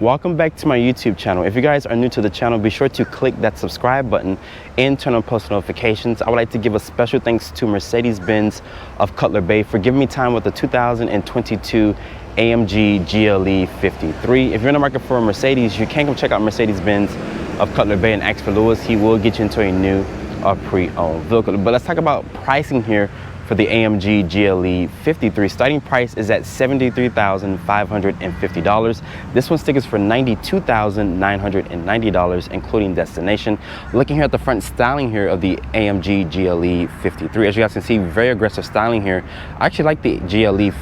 Welcome back to my YouTube channel. If you guys are new to the channel, be sure to click that subscribe button and turn on post notifications. I would like to give a special thanks to Mercedes-Benz of Cutler Bay for giving me time with the 2022 AMG GLE 53. If you're in the market for a Mercedes, you can come check out Mercedes-Benz of Cutler Bay and ask for Lewis. He will get you into a new or pre-owned vehicle. But let's talk about pricing here for the AMG GLE 53. Starting price is at $73,550. This one stickers for $92,990, including destination. Looking here at the front styling here of the AMG GLE 53, as you guys can see, very aggressive styling here. I actually like the GLE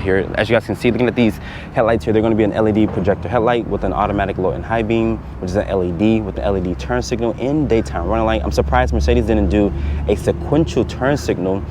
here. As you guys can see, looking at these headlights here, they're going to be an LED projector headlight with an automatic low and high beam, which is an LED with the LED turn signal and daytime running light. I'm surprised Mercedes didn't do a sequential turn signal.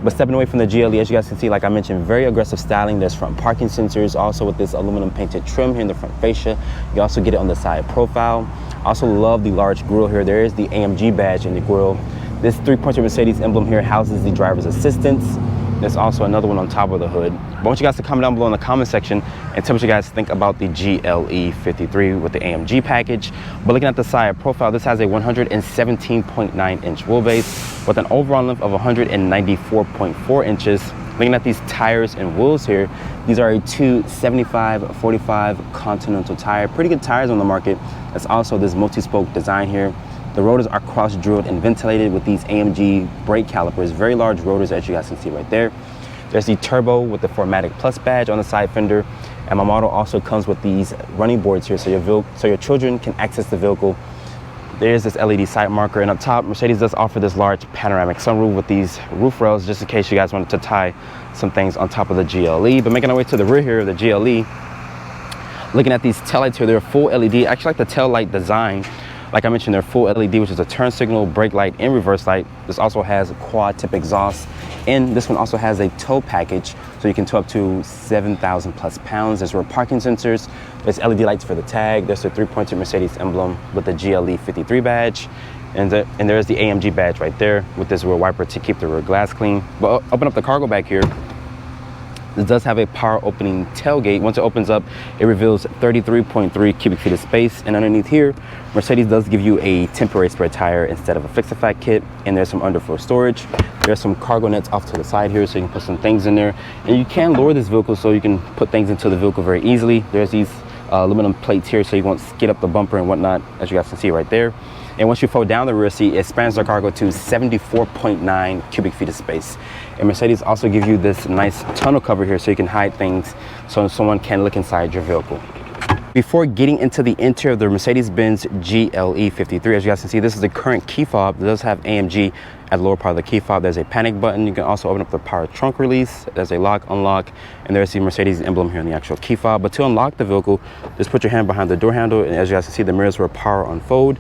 But stepping away from the GLE, as you guys can see, like I mentioned, very aggressive styling. There's front parking sensors, also with this aluminum painted trim here in the front fascia. You also get it on the side profile. Also love the large grille here. There is the AMG badge in the grille. This 3-pointer Mercedes emblem here houses the driver's assistance. There's also another one on top of the hood. But I want you guys to comment down below in the comment section and tell me what you guys think about the GLE 53 with the AMG package. But looking at the side profile, this has a 117.9-inch wheelbase with an overall length of 194.4 inches. Looking at these tires and wheels here, these are a 275/45 Continental tire. Pretty good tires on the market. There's also this multi-spoke design here. The rotors are cross-drilled and ventilated with these AMG brake calipers, very large rotors, as you guys can see right there. There's the turbo with the 4MATIC Plus badge on the side fender, and my model also comes with these running boards here, so your children can access the vehicle. There's this LED side marker, and up top, Mercedes does offer this large panoramic sunroof with these roof rails, just in case you guys wanted to tie some things on top of the GLE. But making our way to the rear here of the GLE, looking at these taillights here, they're full LED. I actually like the tail light design. Like I mentioned, they're full LED, which is a turn signal, brake light, and reverse light. This also has a quad tip exhaust, and this one also has a tow package, so you can tow up to 7,000 plus pounds. There's rear parking sensors. There's LED lights for the tag. There's a 3-pointer Mercedes emblem with the GLE 53 badge, and there's the AMG badge right there with this rear wiper to keep the rear glass clean. But open up the cargo bag here. This does have a power opening tailgate. Once it opens up, it reveals 33.3 cubic feet of space. And underneath here, Mercedes does give you a temporary spare tire instead of a fix-a-fat kit. And there's some underfloor storage. There's some cargo nets off to the side here, so you can put some things in there. And you can lower this vehicle so you can put things into the vehicle very easily. There's these aluminum plates here, so you won't skid up the bumper and whatnot, as you guys can see right there. And once you fold down the rear seat, it expands the cargo to 74.9 cubic feet of space. And Mercedes also gives you this nice tonneau cover here so you can hide things so someone can look inside your vehicle. Before getting into the interior of the Mercedes-Benz GLE 53, as you guys can see, this is the current key fob. It does have AMG at the lower part of the key fob. There's a panic button. You can also open up the power trunk release. There's a lock, unlock, and there's the Mercedes emblem here in the actual key fob. But to unlock the vehicle, just put your hand behind the door handle, and as you guys can see, the mirrors will power unfold.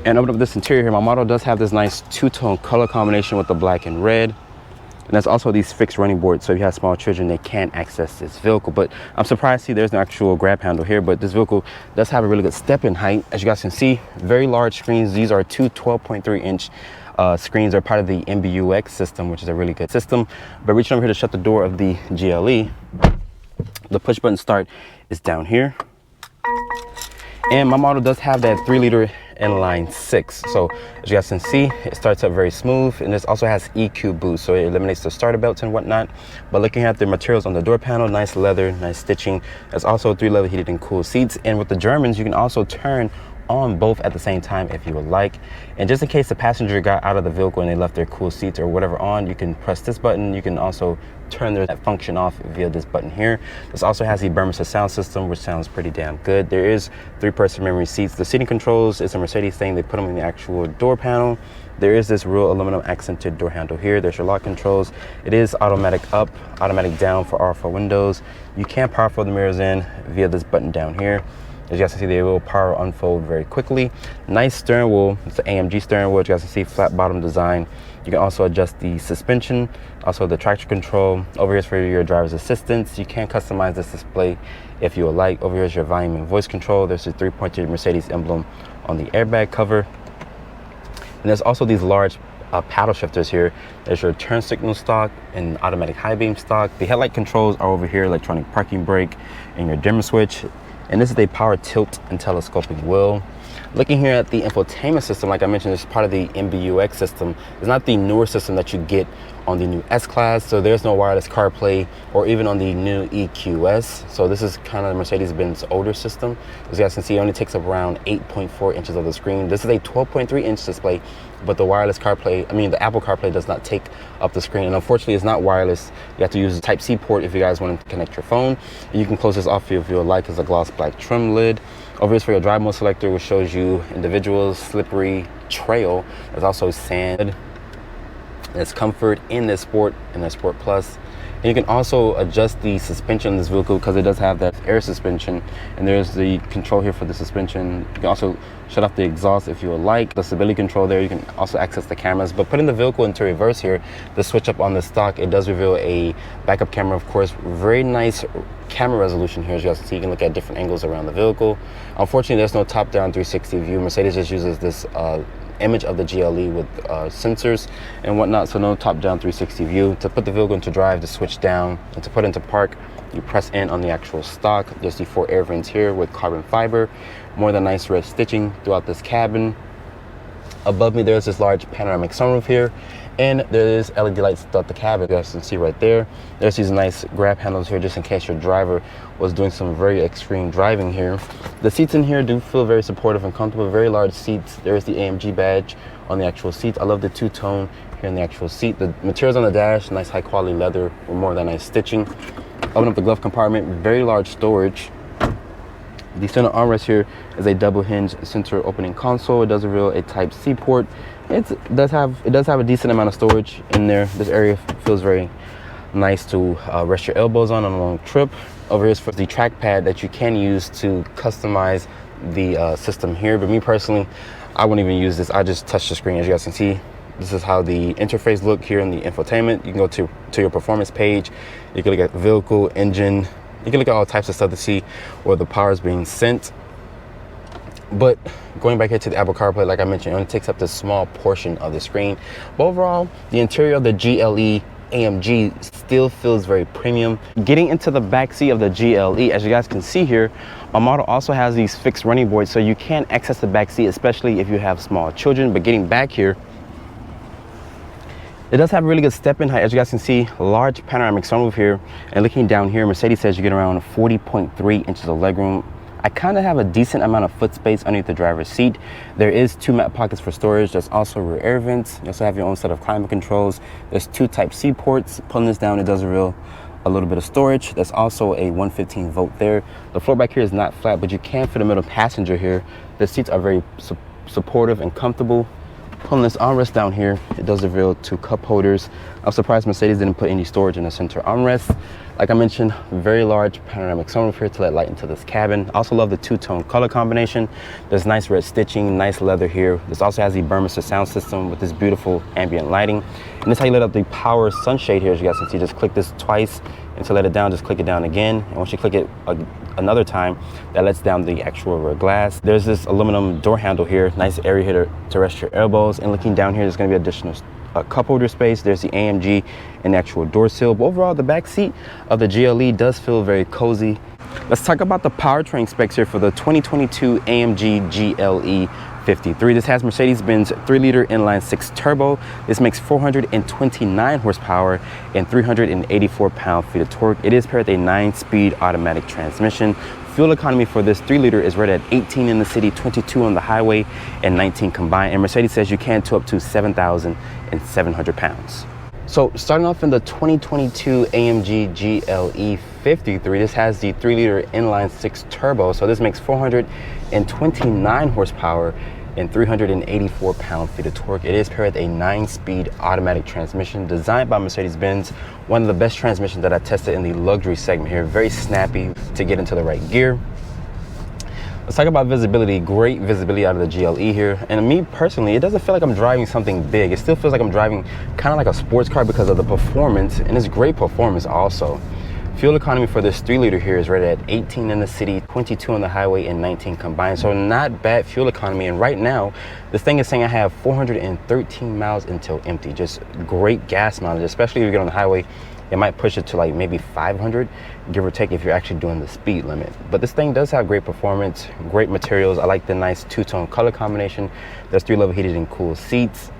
And open up this interior here. My model does have this nice two-tone color combination with the black and red. And there's also these fixed running boards, so if you have small children, they can access this vehicle. But I'm surprised to see there's no actual grab handle here, but this vehicle does have a really good step-in height. As you guys can see, very large screens. These are two 12.3-inch screens. Are part of the MBUX system, which is a really good system. But reaching over here to shut the door of the GLE, the push button start is down here. And my model does have that 3-liter inline 6, so as you guys can see, it starts up very smooth. And this also has EQ boost, so it eliminates the starter belts and whatnot. But looking at the materials on the door panel, nice leather, nice stitching. There's also 3-level heated and cooled seats, and with the Germans, you can also turn on both at the same time if you would like. And just in case the passenger got out of the vehicle and they left their cool seats or whatever on, you can press this button. You can also turn that function off via this button here. This also has the Burmester sound system, which sounds pretty damn good. There is 3-person memory seats. The seating controls is a Mercedes thing. They put them in the actual door panel. There is this real aluminum accented door handle here. There's your lock controls. It is automatic up, automatic down for all 4 windows. You can power fold the mirrors in via this button down here. As you guys can see, they will power unfold very quickly. Nice steering wheel. It's an AMG steering wheel. As you guys can see, flat bottom design. You can also adjust the suspension, also the traction control. Over here is for your driver's assistance. You can customize this display if you would like. Over here is your volume and voice control. There's a 3-pointer Mercedes emblem on the airbag cover. And there's also these large paddle shifters here. There's your turn signal stock and automatic high beam stock. The headlight controls are over here, electronic parking brake and your dimmer switch. and this is a power tilt and telescoping wheel. Looking here at the infotainment system, like I mentioned, it's part of the MBUX system. It's not the newer system that you get on the new S-Class, so there's no wireless CarPlay, or even on the new EQS. So this is kind of Mercedes-Benz older system. As you guys can see, it only takes up around 8.4 inches of the screen. This is a 12.3 inch display, but the wireless CarPlay, the Apple CarPlay does not take up the screen. And unfortunately, it's not wireless. You have to use the Type-C port if you guys want to connect your phone. And you can close this off if you would like. It's a gloss black trim lid. Over here is for your drive mode selector, which shows you individuals, slippery, trail. There's also sand. There's comfort in this Sport and the Sport Plus. And you can also adjust the suspension in this vehicle because it does have that air suspension. And there's the control here for the suspension. You can also shut off the exhaust if you would like. The stability control there, you can also access the cameras. But putting the vehicle into reverse here, the switch up on the stock, it does reveal a backup camera, of course. Very nice camera resolution here, as you guys can see. You can look at different angles around the vehicle. Unfortunately, there's no top-down 360 view. Mercedes just uses this image of the GLE with sensors and whatnot, so no top-down 360 view. To put the vehicle into drive, to switch down, and to put into park, you press in on the actual stock. There's the 4 air vents here with carbon fiber. More than nice red stitching throughout this cabin. Above me, there's this large panoramic sunroof here, and there's LED lights throughout the cabin. You guys can see right there. There's these nice grab handles here just in case your driver was doing some very extreme driving here. The seats in here do feel very supportive and comfortable. Very large seats. There's the AMG badge on the actual seats. I love the two-tone here in the actual seat. The materials on the dash, nice high quality leather with more than nice stitching. Open up the glove compartment, very large storage. The center armrest here is a double hinge center opening console. It does reveal a Type-C port. It does have a decent amount of storage in there. This area feels very nice to rest your elbows on a long trip. Over here is for the trackpad that you can use to customize the system here. But me personally, I wouldn't even use this. I just touch the screen. As you guys can see, this is how the interface look here in the infotainment. You can go to your performance page. You can look at vehicle, engine. You can look at all types of stuff to see where the power is being sent. But going back here to the Apple CarPlay, like I mentioned, it only takes up this small portion of the screen. But overall, the interior of the GLE AMG still feels very premium. Getting into the back seat of the GLE, as you guys can see here, our model also has these fixed running boards, so you can access the back seat, especially if you have small children. But getting back here, it does have a really good step-in height. As you guys can see, large panoramic sunroof here. And looking down here, Mercedes says you get around 40.3 inches of legroom. I kind of have a decent amount of foot space underneath the driver's seat. There is 2 map pockets for storage. There's also rear air vents. You also have your own set of climate controls. There's 2 Type-C ports. Pulling this down, it does reveal a little bit of storage. There's also a 115 volt there. The floor back here is not flat, but you can fit a middle passenger here. The seats are very supportive and comfortable. Pulling this armrest down here, it does reveal 2 cup holders. I'm surprised Mercedes didn't put any storage in the center armrest. Like I mentioned, very large panoramic sunroof here to let light into this cabin. I also love the 2-tone color combination. There's nice red stitching, nice leather here. This also has the Burmester sound system with this beautiful ambient lighting. And this is how you let up the power sunshade here. As you guys can see, just click this twice, and to let it down, just click it down again. And once you click it another time, that lets down the actual rear glass. There's this aluminum door handle here, nice area here to rest your elbows. And looking down here, there's going to be additional cup holder space. There's the AMG and the actual door sill. But overall, the back seat of the GLE does feel very cozy. Let's talk about the powertrain specs here for the 2022 AMG GLE 53. This has Mercedes-Benz 3-liter inline-6 turbo. This makes 429 horsepower and 384 pound-feet of torque. It is paired with a 9-speed automatic transmission. Fuel economy for this 3-liter is rated at 18 in the city, 22 on the highway, and 19 combined. And Mercedes says you can tow up to 7,700 pounds. So starting off in the 2022 AMG GLE 53, this has the 3-liter inline-6 turbo. So this makes 429 horsepower and 384 pound-feet of torque. It is paired with a 9-speed automatic transmission designed by Mercedes-Benz. One of the best transmissions that I tested in the luxury segment here. Very snappy to get into the right gear. Let's talk about visibility. Great visibility out of the GLE here. And me personally, it doesn't feel like I'm driving something big. It still feels like I'm driving kind of like a sports car because of the performance, and it's great performance also. Fuel economy for this 3-liter here is rated at 18 in the city, 22 on the highway, and 19 combined. So not bad fuel economy. And right now, this thing is saying I have 413 miles until empty. Just great gas mileage, especially if you get on the highway It might push it to like maybe 500, give or take, if you're actually doing the speed limit. But this thing does have great performance, great materials. I like the nice two-tone color combination. There's 3-level heated and cooled seats.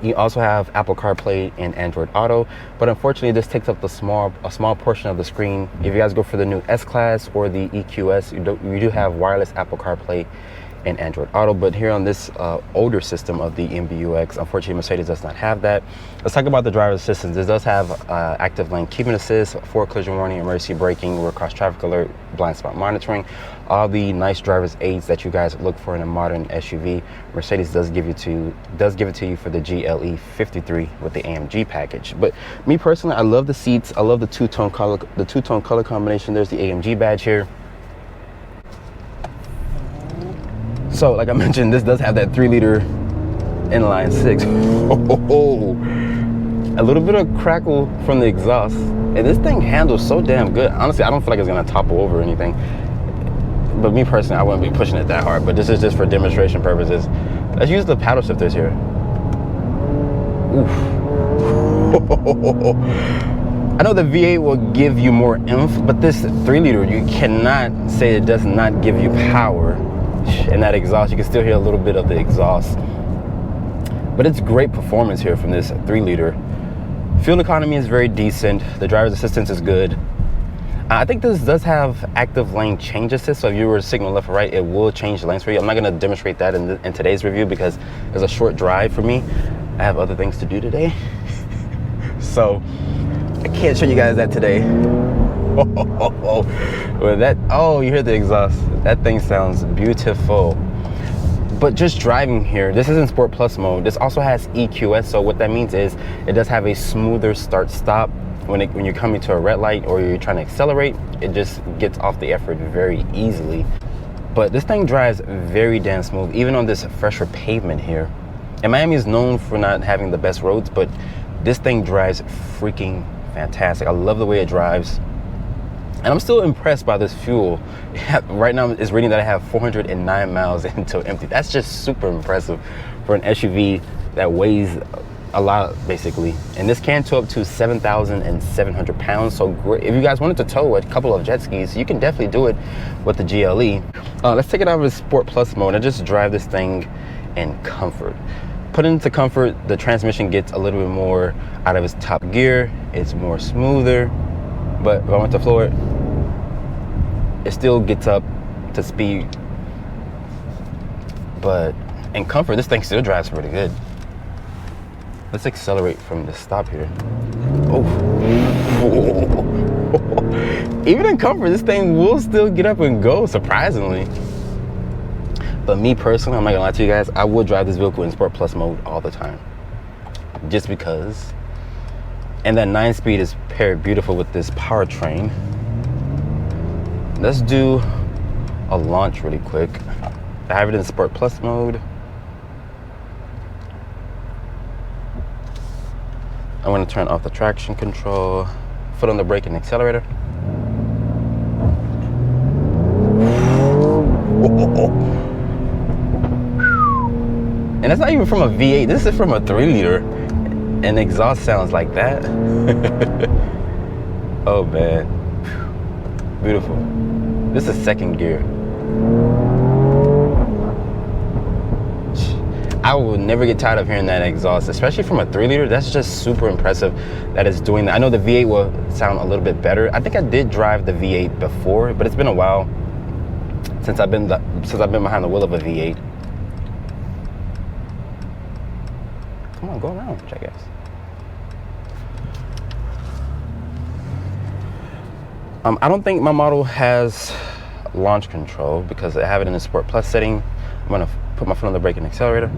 You also have Apple CarPlay and Android Auto, but unfortunately this takes up a small portion of the screen. If you guys go for the new S-Class or the EQS, you do have wireless Apple CarPlay and Android Auto, but here on this older system of the MBUX, unfortunately Mercedes does not have that. Let's talk about the driver's assistance. This does have active lane keeping assist, forward collision warning, emergency braking, rear cross traffic alert, blind spot monitoring, all the nice driver's aids that you guys look for in a modern SUV. Mercedes does give it to you for the GLE 53 with the AMG package. But me personally, I love the seats. I love the two-tone color combination. There's the AMG badge here. So, like I mentioned, this does have that 3-liter inline 6. A little bit of crackle from the exhaust. And this thing handles so damn good. Honestly, I don't feel like it's gonna topple over or anything. But me personally, I wouldn't be pushing it that hard. But this is just for demonstration purposes. Let's use the paddle shifters here. Oof. I know the V8 will give you more oomph, but this 3-liter, you cannot say it does not give you power. And that exhaust, you can still hear a little bit of the exhaust, but it's great performance here from this 3-liter. Fuel economy is very decent. The driver's assistance is good. I think this does have active lane change assist, so if you were to signal left or right, it will change lanes for you. I'm not going to demonstrate that in today's review because it's a short drive for me. I have other things to do today, so I can't show you guys that today. Well, you hear the exhaust. That thing sounds beautiful. But just driving here, this is in Sport Plus mode. This also has EQS, so what that means is it does have a smoother start stop. When you're coming to a red light or you're trying to accelerate, it just gets off the effort very easily. But this thing drives very damn smooth, even on this fresher pavement here. And Miami is known for not having the best roads, but this thing drives freaking fantastic. I love the way it drives. And I'm still impressed by this fuel. Right now it's reading that I have 409 miles until empty. That's just super impressive for an SUV that weighs a lot, basically. And this can tow up to 7,700 pounds. So great. If you guys wanted to tow a couple of jet skis, you can definitely do it with the GLE. Let's take it out of the Sport Plus mode and just drive this thing in comfort. Put into comfort, the transmission gets a little bit more out of its top gear. It's more smoother. But if I went to floor it still gets up to speed. But in comfort, this thing still drives pretty good. Let's accelerate from the stop here. Oh. Even in comfort, this thing will still get up and go, surprisingly. But me personally, I'm not gonna lie to you guys, I would drive this vehicle in Sport Plus mode all the time. Just because. And that 9-speed is paired beautiful with this powertrain. Let's do a launch really quick. I have it in Sport Plus mode. I'm going to turn off the traction control, foot on the brake and accelerator. And that's not even from a V8, this is from a 3-liter. And exhaust sounds like that. Oh man, beautiful. This is second gear. I will never get tired of hearing that exhaust, especially from a 3-liter. That's just super impressive that it's doing that. I know the V8 will sound a little bit better. I think I did drive the V8 before, but it's been a while since I've been behind the wheel of a V8. Come on, go around, I guess. I don't think my model has launch control because I have it in the Sport Plus setting. I'm gonna put my foot on the brake and accelerator.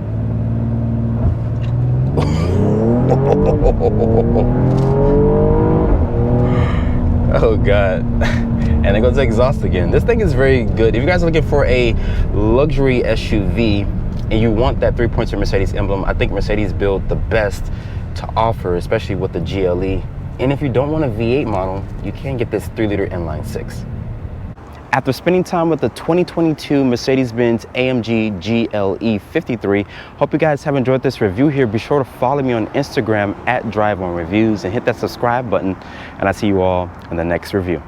Oh God. And it goes to exhaust again. This thing is very good. If you guys are looking for a luxury SUV and you want that 3-pointer Mercedes emblem, I think Mercedes built the best to offer, especially with the GLE. And if you don't want a V8 model, you can get this 3-liter inline 6. After spending time with the 2022 Mercedes-Benz AMG GLE 53, hope you guys have enjoyed this review here. Be sure to follow me on Instagram at DriveOnReviews and hit that subscribe button, and I'll see you all in the next review.